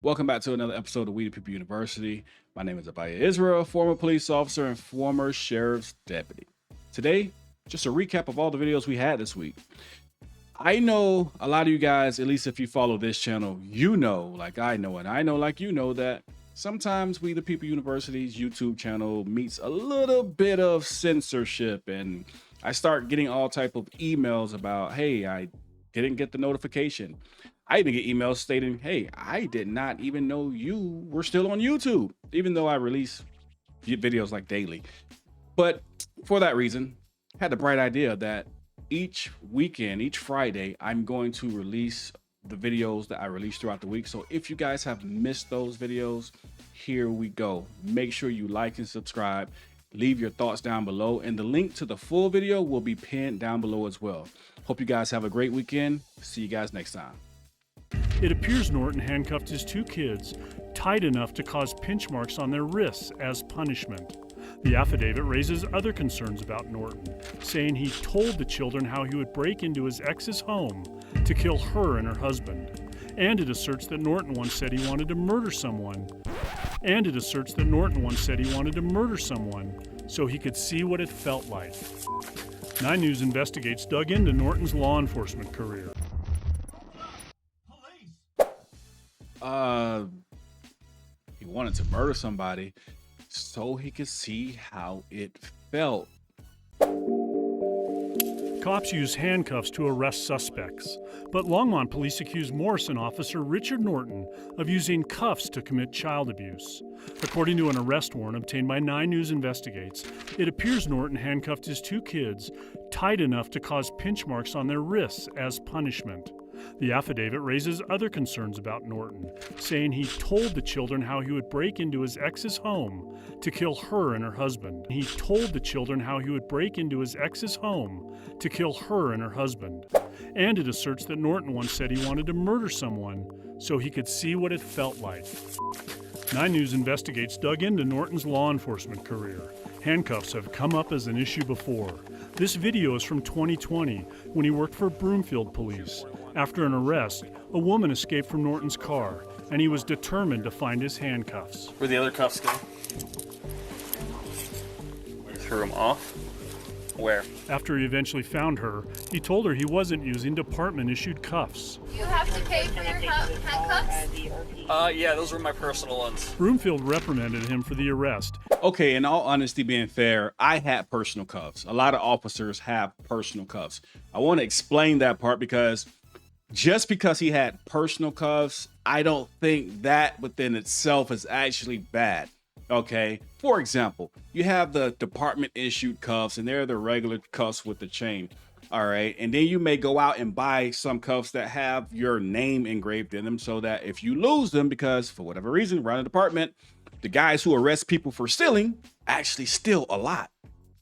Welcome back to another episode of We the People University. My name is Abaya Israel, former police officer and former sheriff's deputy. Today, just a recap of all the videos we had this week. I know a lot of you guys, at least if you follow this channel, you know, like I know, and I know like you know, that sometimes We the People University's YouTube channel meets a little bit of censorship, and I start getting all type of emails about, hey, I didn't get the notification. I even get emails stating, hey, I did not even know you were still on YouTube, even though I release videos like daily. But for that reason, I had the bright idea that each weekend, each Friday, I'm going to release the videos that I release throughout the week. So if you guys have missed those videos, here we go. Make sure you like and subscribe. Leave your thoughts down below, and the link to the full video will be pinned down below as well. Hope you guys have a great weekend. See you guys next time. It appears Norton handcuffed his two kids tight enough to cause pinch marks on their wrists as punishment. The affidavit raises other concerns about Norton, saying he told the children how he would break into his ex's home to kill her and her husband. And it asserts that Norton once said he wanted to murder someone. So he could see what it felt like. 9 News Investigates dug into Norton's law enforcement career. He wanted to murder somebody so he could see how it felt. Cops use handcuffs to arrest suspects, but Longmont police accuse Morrison officer Richard Norton of using cuffs to commit child abuse. According to an arrest warrant obtained by 9 News Investigates, it appears Norton handcuffed his two kids tight enough to cause pinch marks on their wrists as punishment. The affidavit raises other concerns about Norton, saying he told the children how he would break into his ex's home to kill her and her husband. And it asserts that Norton once said he wanted to murder someone so he could see what it felt like. 9 News Investigates dug into Norton's law enforcement career. Handcuffs have come up as an issue before. This video is from 2020, when he worked for Broomfield Police. After an arrest, a woman escaped from Norton's car, and he was determined to find his handcuffs. Where'd the other cuffs go? Threw them off? Where? After he eventually found her, he told her he wasn't using department-issued cuffs. You have to pay for your handcuffs? Yeah, those were my personal ones. Broomfield reprimanded him for the arrest. Okay, in all honesty, being fair, I had personal cuffs. A lot of officers have personal cuffs. I want to explain that part because just because he had personal cuffs, I don't think that within itself is actually bad. Okay, for example, you have the department issued cuffs, and they're the regular cuffs with the chain. All right, and then you may go out and buy some cuffs that have your name engraved in them, so that if you lose them, because for whatever reason, around the department, the guys who arrest people for stealing actually steal a lot.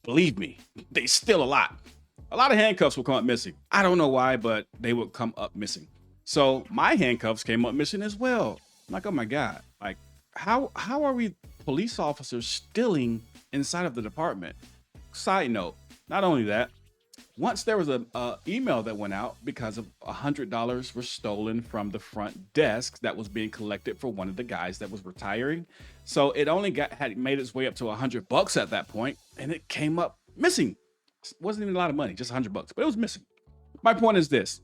Believe me, they steal a lot. A lot of handcuffs will come up missing. I don't know why, but they would come up missing. So my handcuffs came up missing as well. I'm like, oh my God, like how are we police officers stealing inside of the department? Side note, not only that, once there was a email that went out because of $100 was stolen from the front desk that was being collected for one of the guys that was retiring. So it only had made its way up to $100 at that point, and it came up missing. It wasn't even a lot of money, just $100, but it was missing. My point is this: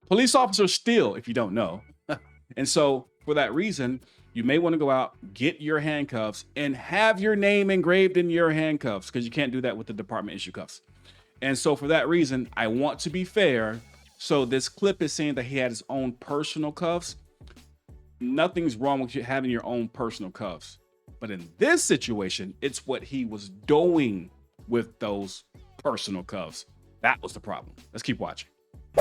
police officers steal, if you don't know. And so for that reason, you may want to go out, get your handcuffs, and have your name engraved in your handcuffs, because you can't do that with the department issue cuffs. And so for that reason, I want to be fair. So this clip is saying that he had his own personal cuffs. Nothing's wrong with you having your own personal cuffs. But in this situation, it's what he was doing with those personal cuffs. That was the problem. Let's keep watching.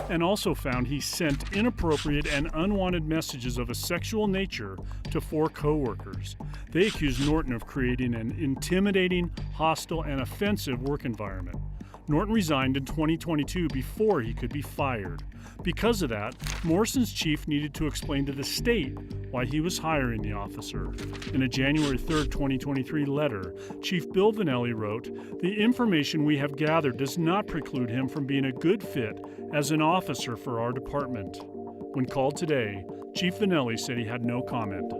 And also found he sent inappropriate and unwanted messages of a sexual nature to 4 co-workers. They accused Norton of creating an intimidating, hostile, and offensive work environment. Norton resigned in 2022 before he could be fired. Because of that, Morrison's chief needed to explain to the state why he was hiring the officer. In a January 3, 2023 letter, Chief Bill Vanelli wrote, "The information we have gathered does not preclude him from being a good fit as an officer for our department." When called today, Chief Vanelli said he had no comment.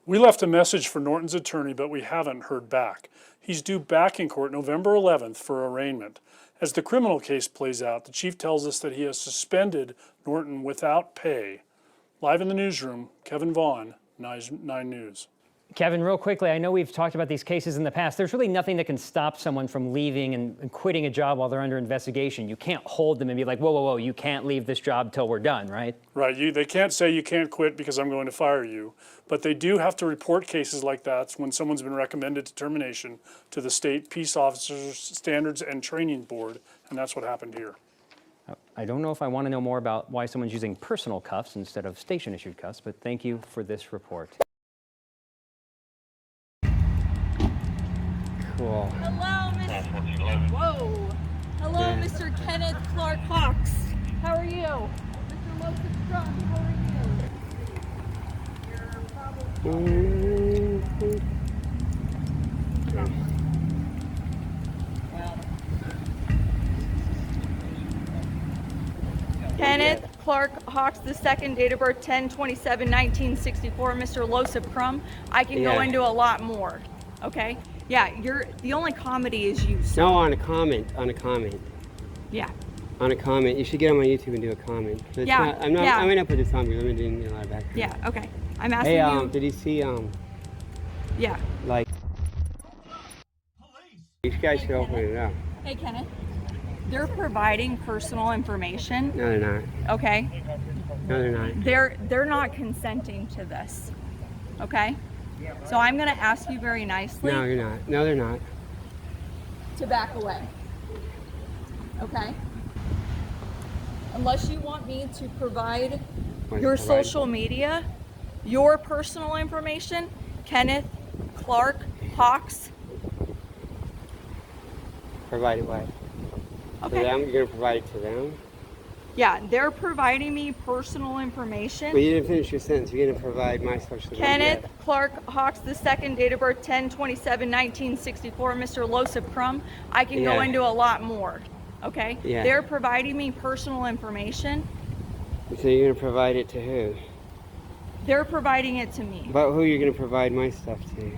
We left a message for Norton's attorney, but we haven't heard back. He's due back in court November 11th for arraignment. As the criminal case plays out, the chief tells us that he has suspended Norton without pay. Live in the newsroom, Kevin Vaughn, 9 News. Kevin, real quickly, I know we've talked about these cases in the past. There's really nothing that can stop someone from leaving and quitting a job while they're under investigation. You can't hold them and be like, whoa, whoa, whoa, you can't leave this job till we're done, right? Right, they can't say you can't quit because I'm going to fire you. But they do have to report cases like that when someone's been recommended to termination to the State Peace Officers Standards and Training Board, and that's what happened here. I don't know if I want to know more about why someone's using personal cuffs instead of station-issued cuffs, but thank you for this report. Cool. Hello, Mr. Whoa. Hello, Mr. Kenneth Clark Hawks. How are you? Mr. Lopez Strong, how are you? Kenneth Clark Hawks II, date of birth 10/27/1964. Mr. Losip Crumb. I can go into a lot more. Okay? Yeah, the only comedy is you. So. No, on a comment. Yeah. On a comment. You should get on my YouTube and do a comment. It's Yeah. Not, I'm not. Yeah. I might not put this on because I'm doing a lot of background. Yeah. Okay. I'm asking Hey, you. did you see Yeah. like? You guys should open it up. Hey, Kenneth. They're providing personal information. No, they're not. Okay. No, they're not. They're not consenting to this. Okay. So I'm going to ask you very nicely. No, you're not. No, they're not. To back away. Okay? Unless you want me to provide your social media, your personal information, Kenneth Clark Hawks. Provide it what? Okay. To them? You're gonna provide it to them? Yeah, they're providing me personal information. But you didn't finish your sentence. You're gonna provide my social media. Kenneth Clark Hawks II, date of birth 10/27/1964. Mr. Losip Crumb. I can go into a lot more. Okay? Yeah. They're providing me personal information. So you're gonna provide it to who? They're providing it to me. But who you're gonna provide my stuff to?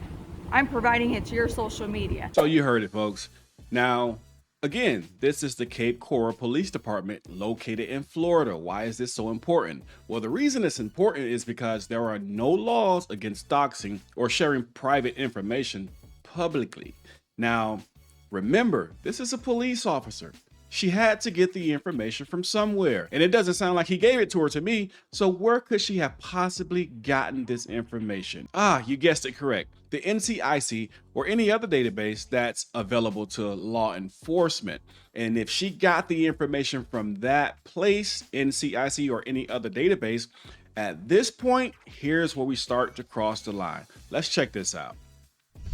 I'm providing it to your social media. So you heard it, folks. Now, again, this is the Cape Coral Police Department located in Florida. Why is this so important? Well, the reason it's important is because there are no laws against doxing or sharing private information publicly. Now, remember, this is a police officer. She had to get the information from somewhere, and it doesn't sound like he gave it to her to me, so where could she have possibly gotten this information? Ah, you guessed it correct. The NCIC or any other database that's available to law enforcement. And if she got the information from that place, NCIC or any other database, at this point, here's where we start to cross the line. Let's check this out.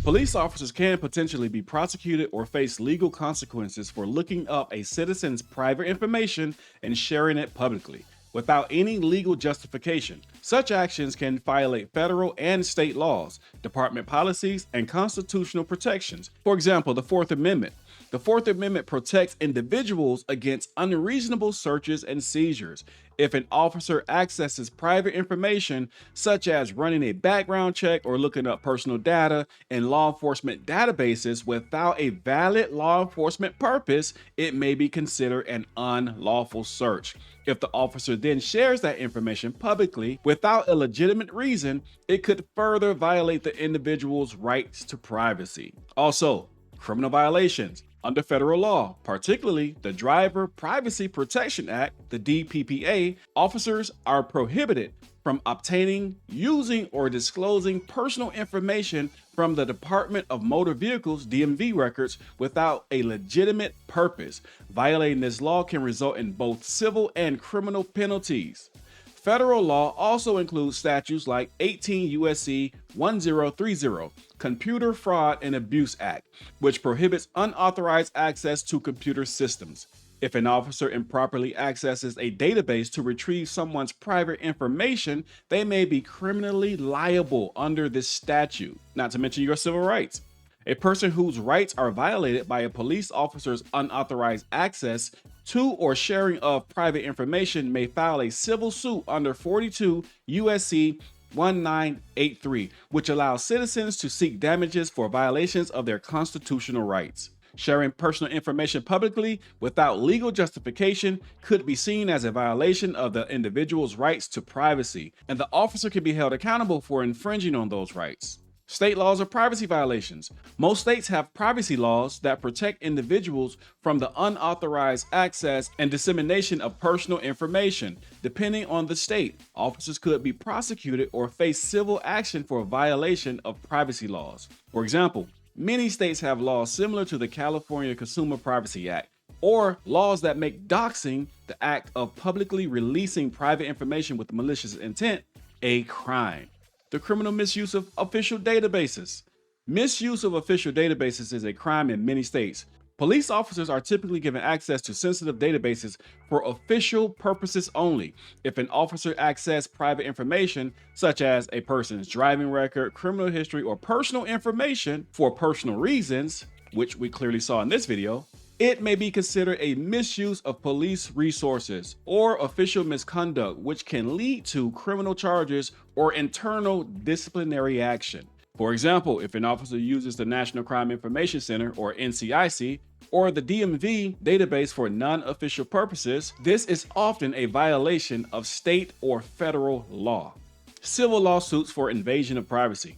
Police officers can potentially be prosecuted or face legal consequences for looking up a citizen's private information and sharing it publicly without any legal justification. Such actions can violate federal and state laws, department policies, and constitutional protections. For example, the Fourth Amendment. The Fourth Amendment protects individuals against unreasonable searches and seizures. If an officer accesses private information, such as running a background check or looking up personal data in law enforcement databases without a valid law enforcement purpose, it may be considered an unlawful search. If the officer then shares that information publicly without a legitimate reason, it could further violate the individual's rights to privacy. Also, criminal violations. Under federal law, particularly the Driver Privacy Protection Act, the DPPA, officers are prohibited from obtaining, using, or disclosing personal information from the Department of Motor Vehicles DMV records without a legitimate purpose. Violating this law can result in both civil and criminal penalties. Federal law also includes statutes like 18 U.S.C. 1030, Computer Fraud and Abuse Act, which prohibits unauthorized access to computer systems. If an officer improperly accesses a database to retrieve someone's private information, they may be criminally liable under this statute, not to mention your civil rights. A person whose rights are violated by a police officer's unauthorized access to or sharing of private information may file a civil suit under 42 USC 1983, which allows citizens to seek damages for violations of their constitutional rights. Sharing personal information publicly without legal justification could be seen as a violation of the individual's rights to privacy, and the officer can be held accountable for infringing on those rights. State laws of privacy violations. Most states have privacy laws that protect individuals from the unauthorized access and dissemination of personal information. Depending on the state, officers could be prosecuted or face civil action for a violation of privacy laws. For example, many states have laws similar to the California Consumer Privacy Act, or laws that make doxing, the act of publicly releasing private information with malicious intent, a crime. The criminal misuse of official databases. Misuse of official databases is a crime in many states. Police officers are typically given access to sensitive databases for official purposes only. If an officer accesses private information, such as a person's driving record, criminal history, or personal information for personal reasons, which we clearly saw in this video, it may be considered a misuse of police resources or official misconduct, which can lead to criminal charges or internal disciplinary action. For example, if an officer uses the National Crime Information Center, or NCIC, or the DMV database for non-official purposes, this is often a violation of state or federal law. Civil lawsuits for invasion of privacy.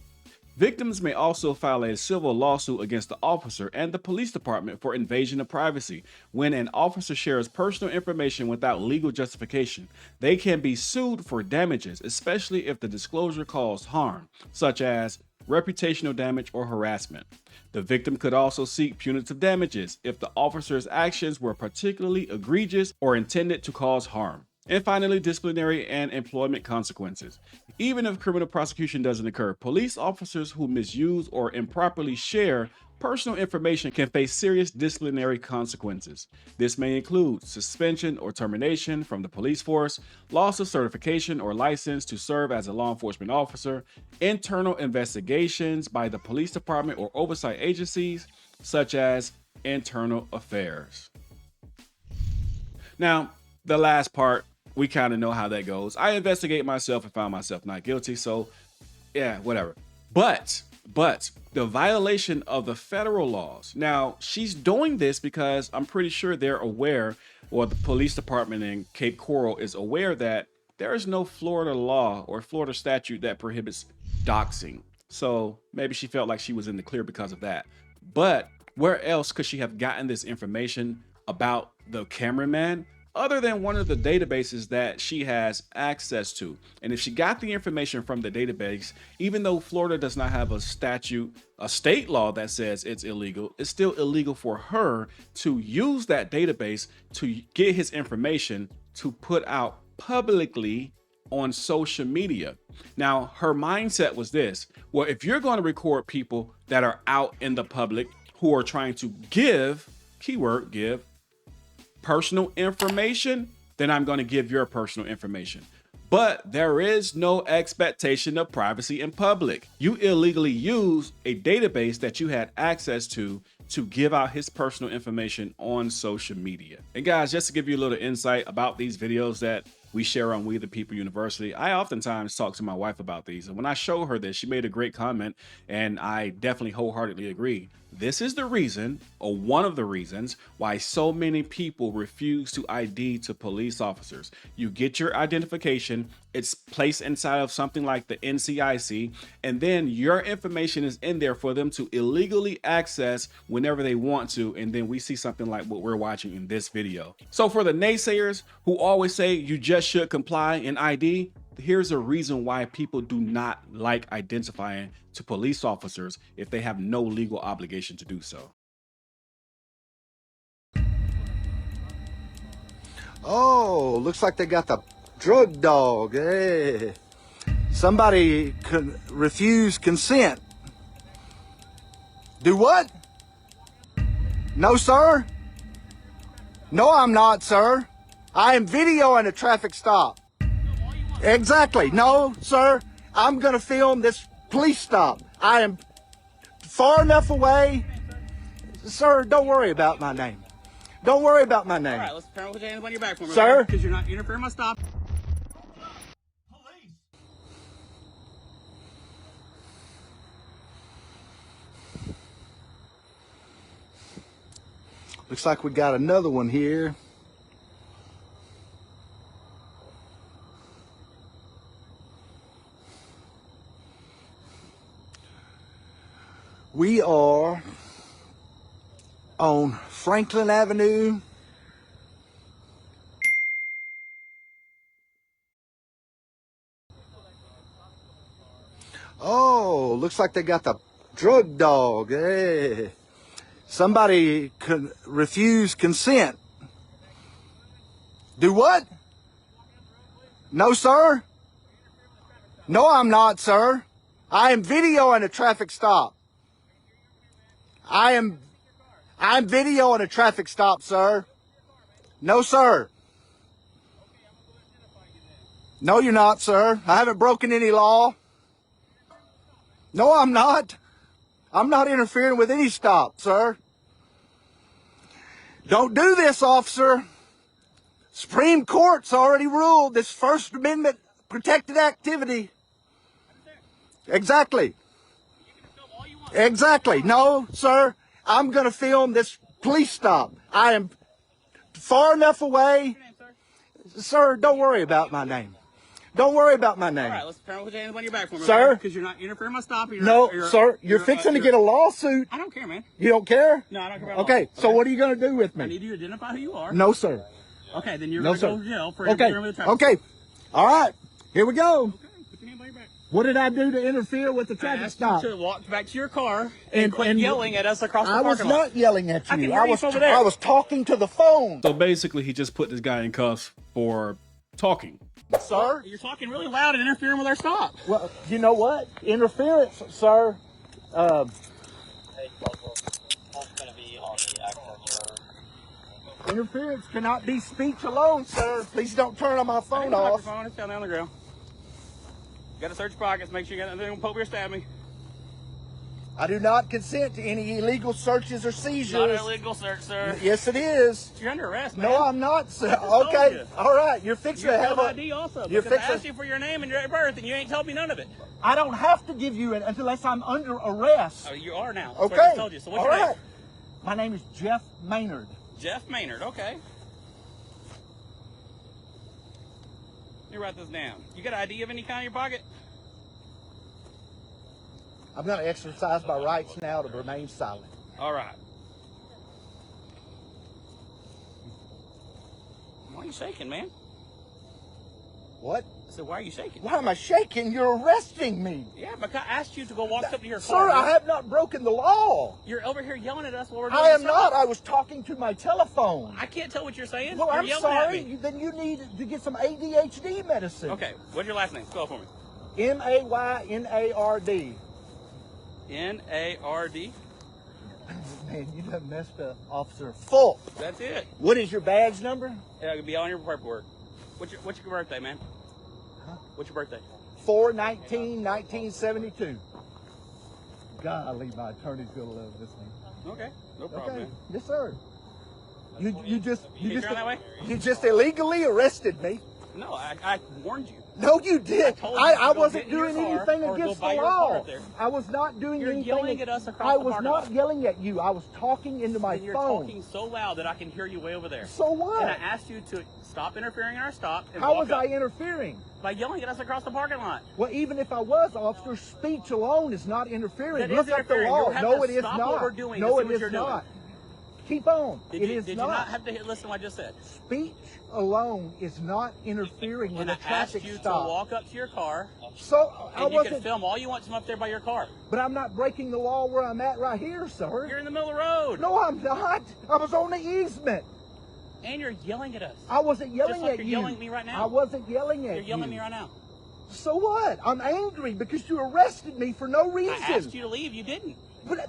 Victims may also file a civil lawsuit against the officer and the police department for invasion of privacy. When an officer shares personal information without legal justification, they can be sued for damages, especially if the disclosure caused harm, such as reputational damage or harassment. The victim could also seek punitive damages if the officer's actions were particularly egregious or intended to cause harm. And finally, disciplinary and employment consequences. Even if criminal prosecution doesn't occur, police officers who misuse or improperly share personal information can face serious disciplinary consequences. This may include suspension or termination from the police force, loss of certification or license to serve as a law enforcement officer, internal investigations by the police department or oversight agencies, such as internal affairs. Now, the last part, we kind of know how that goes. I investigated myself and found myself not guilty, so yeah, whatever. But the violation of the federal laws. Now, she's doing this because I'm pretty sure they're aware, or the police department in Cape Coral is aware, that there is no Florida law or Florida statute that prohibits doxing. So maybe she felt like she was in the clear because of that. But where else could she have gotten this information about the cameraman other than one of the databases that she has access to? And if she got the information from the database, even though Florida does not have a statute, a state law that says it's illegal, it's still illegal for her to use that database to get his information to put out publicly on social media. Now, her mindset was this: well, if you're going to record people that are out in the public who are trying to give, keyword give, personal information, then I'm going to give your personal information. But there is no expectation of privacy in public. You illegally use a database that you had access to give out his personal information on social media. And guys, just to give you a little insight about these videos that we share on We the People University, I oftentimes talk to my wife about these. And when I show her this, she made a great comment, and I definitely wholeheartedly agree. This is the reason, or one of the reasons, why so many people refuse to ID to police officers. You get your identification, it's placed inside of something like the NCIC, and then your information is in there for them to illegally access whenever they want to, and then we see something like what we're watching in this video. So for the naysayers who always say you just should comply and ID, here's a reason why people do not like identifying to police officers if they have no legal obligation to do so. Oh, looks like they got the drug dog. Hey. Somebody refused consent. Do what? No, sir. No, I'm not, sir. I am videoing a traffic stop. Exactly. No, sir. I'm going to film this police stop. I am far enough away. Sir, don't worry about my name. Don't worry about my name. All right, let's turn with your hands on your back for me, Sir? because you're not interfering with my stop. Looks like we got another one here. We are on Franklin Avenue. Oh, looks like they got the drug dog. Hey. Somebody refused consent. Do what? No, sir. No, I'm not, sir. I am videoing a traffic stop. I'm videoing a traffic stop, sir. No, sir. No, you're not, sir. I haven't broken any law. No, I'm not. I'm not interfering with any stop, sir. Don't do this, officer. Supreme Court's already ruled this First Amendment protected activity. Exactly. Exactly. No, sir. I'm going to film this police stop. I am far enough away. Sir, don't worry about my name. Don't worry about my name. All right, let's turn with your hands on your back for me, Sir? because you're not interfering with my stop. No, sir. You're fixing to get a lawsuit. I don't care, man. You don't care? No, I don't care about Okay, law. so what are you going to do with I me? need you to identify who you are. No, sir. Okay, then you're No, going to go sir. to jail for Okay. interfering with the traffic. Okay. All right. Here we go. Okay, put your hand on your back. What did I do to interfere with the I traffic asked stop? you to walk back to your car and quit yelling at us across the I was parking lot. not yelling at I can you. hear you from over there. I was talking to the phone. So basically, he just put this guy in cuffs for talking. Sir? You're talking really loud and interfering with our stop. Well, you know what? Interference, sir. Interference cannot be speech alone, sir. Please don't turn on my phone Your off. phone, it's down there on the ground. You got to search your pockets, make sure you got nothing to poke or stab me. I do not consent to any illegal searches or seizures. Not an illegal search, sir. Yes, it is. You're under arrest, man. No, I'm not, sir. told Okay, you. all right. You're fixing You to have have a ID also. You're Because I fixing. asked you for your name and your birth, and you ain't told me none of it. I don't have to give you it unless I'm under arrest. Oh, you are now. Okay. So I just told you. So what's all your name? right. My name is Jeff Maynard. Jeff Maynard. Okay. Let me write this down. You got an ID of any kind in your pocket? I'm going to exercise my rights now to remain silent. All right. Why are you shaking, man? What? So why are you shaking? Why am I shaking? You're arresting me. Yeah, because I asked you to go walk up to your Sir, car. I have not broken the law. You're over here yelling at us while we're doing I am this not. stop. I was talking to my telephone. I can't tell what you're saying. Well, you're I'm yelling sorry. at me. Then you need to get some ADHD medicine. Okay, what's your last name? Spell it for me. Maynard. N-A-R-D. Man, you done messed up, Officer Fulp. That's it. What is your badge number? It'll be on your paperwork. What's your birthday, man? Huh? What's your birthday? 4/19/1972. Golly, my attorney's gonna love this thing. Okay, no problem. Okay, Man. yes, sir. You turn that way? you just illegally arrested me. No, I warned you. No, you did. told you I to go wasn't get in your doing car anything or go against buy the your car law. up there. I was not doing You're anything. yelling at us across I the was parking not lot. yelling at you. I was talking into my And you're phone. talking so loud that I can hear you way over there. So what? And I asked you to stop interfering in our stop and How walk was up I interfering? by yelling at us across the parking lot. Well, even if I was, officer, speech alone is not interfering. That is Look up the interfering. law. You'll have No, to it is stop not. what we're doing No, to see it what is you're doing. not. Keep on. Did It you, is did not. you not have to listen to what I just said? Speech alone is not interfering with And a I asked traffic you stop. to walk up to your car, So I and you can wasn't, film all you want from up there by your car. but I'm not breaking the law where I'm at right here, sir. You're in the middle of the road, No, I'm not. I was on the easement. and you're yelling at us. I wasn't yelling like at you're you. yelling at me right now. I wasn't yelling at You're yelling you. at me right now. So what? I'm angry because you arrested me for no reason. I asked you to leave. You didn't. But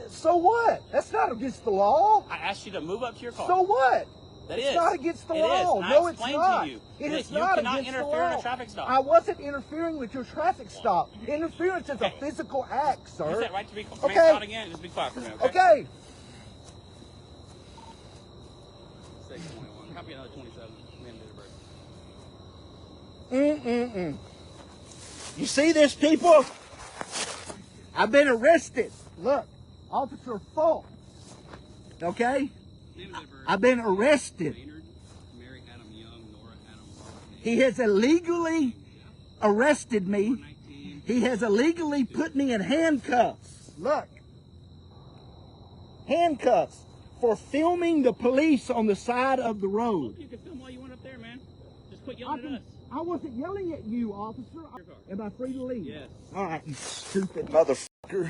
so what? That's not against the law. I asked you to move up to your car. So what? That It's is. not against the It law. is. And No, I it's explained not. to you It that is you not cannot against the interfere in law. a traffic stop. I wasn't interfering with your traffic stop. Interference is a Okay. physical act, You sir. said right to be quiet. Okay. Not again. Just be quiet for a minute. Okay. Copy another 27. Man, date of birth. You see this, people? I've been arrested. Look, Officer Falk. Okay? Name and date of birth. I've been arrested. Maynard, Mary Adam Young, Nora Adam Park. He has illegally arrested me. 19. He has illegally put me in handcuffs. Look. Handcuffs for filming the police on the side of the road. You can film while you went up there, man. Just quit yelling at us. I wasn't yelling at you, officer. Am I free to leave? Yes. All right, you stupid motherfucker.